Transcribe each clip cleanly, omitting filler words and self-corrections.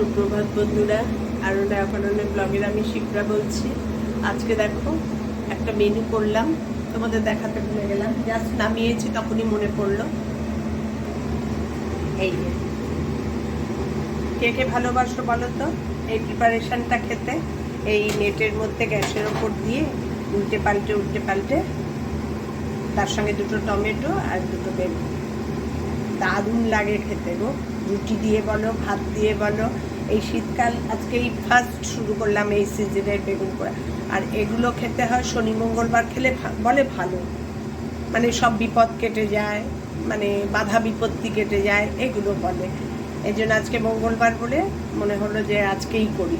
সুপ্রভাত বন্ধুরা, আরোনা অকাননের ব্লগের আমি শিপ্রা বলছি। আজকে দেখো একটা মেনু করলাম, তোমাদের দেখাতে ভুলে গেলাম, জাস্ট নামিয়েছি তখনই মনে পড়লো। এই যে কে কে ভালোবাসো বলো তো এই প্রিপারেশনটা খেতে। এই নেটের মধ্যে গ্যাসের ওপর দিয়ে উল্টে পাল্টে তার সঙ্গে দুটো টমেটো আর দুটো বেগুন, দারুণ লাগে খেতে গো। রুটি দিয়ে বলো, ভাত দিয়ে বলো। এই শীতকাল আজকে এই ফার্স্ট শুরু করলাম এই সিজনের বেগুন পোড়া। আর এগুলো খেতে হয় শনি মঙ্গলবার খেলে বলে ভালো, মানে সব বিপদ কেটে যায়, মানে বাধা বিপত্তি কেটে যায় এগুলো বলে। এই জন্য আজকে মঙ্গলবার বলে মনে হলো যে আজকেই করি।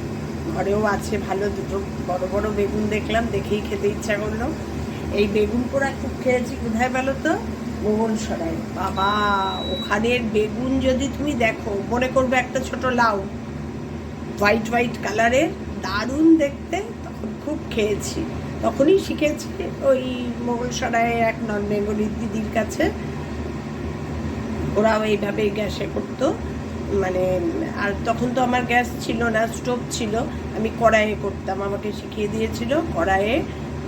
ঘরেও আছে ভালো দুটো বড় বড় বেগুন, দেখলাম দেখেই খেতে ইচ্ছা করলো। এই বেগুন পোড়া খুব খেয়েছি কোথায় বলো তো, মোগলসরাই। বাবা, ওখানের বেগুন যদি তুমি দেখো মনে করবে একটা ছোট লাউ, হোয়াইট হোয়াইট কালারের, দারুণ দেখতে। তখন খুব খেয়েছি, তখনই শিখেছি ওই মোগলসরাইয়ে এক নন বেঙ্গলি দিদির কাছে। ওরাও এইভাবে গ্যাসে করতো, মানে আর তখন তো আমার গ্যাস ছিল না, স্টোভ ছিল, আমি কড়াইয়ে করতাম, আমাকে শিখিয়ে দিয়েছিল কড়াইয়ে।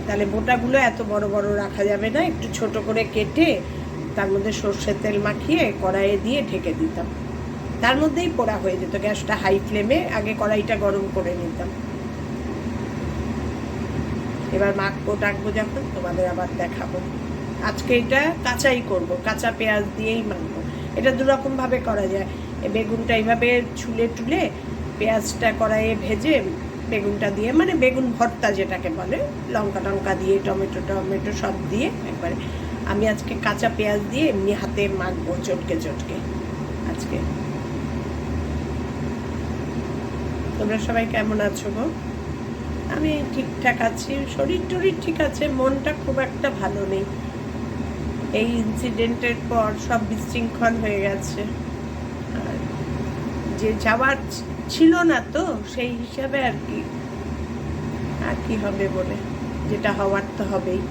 তাহলে বোটাগুলো এত বড় বড় রাখা যাবে না, একটু ছোট করে কেটে তার মধ্যে সর্ষের তেল মাখিয়ে কড়াইয়ে দিয়ে ঢেকে দিতাম, তার মধ্যেই পোড়া হয়ে যেত। গ্যাসটা হাই ফ্লেমে আগে কড়াইটা গরম করে নিতাম। এবার মাখবো টাকবো যখন তোমাদের আবার দেখাবো। আজকে এটা কাঁচাই করব, কাঁচা পেঁয়াজ দিয়েই মাখবো। এটা দুরকমভাবে করা যায়। বেগুনটা এইভাবে ছুলে টুলে পেঁয়াজটা কড়াইয়ে ভেজে বেগুনটা দিয়ে, মানে বেগুন ভর্তা যেটাকে বলে, লঙ্কা টঙ্কা দিয়ে টমেটো সব দিয়ে একবারে। আমি আজকে কাঁচা পেঁয়াজ দিয়ে এমনি হাতে মাখবো চটকে আজকে। তোমরা সবাই কেমন আছো গো? আমি ঠিকঠাক আছি, শরীর টরীর ঠিক আছে, মনটা খুব একটা ভালো নেই। এই ইনসিডেন্টের পর সব বিশৃঙ্খল হয়ে গেছে। আর যে যাওয়ার ছিল না তো সেই হিসাবে আর কি হবে বলে, যেটা হওয়ার তো হবেই।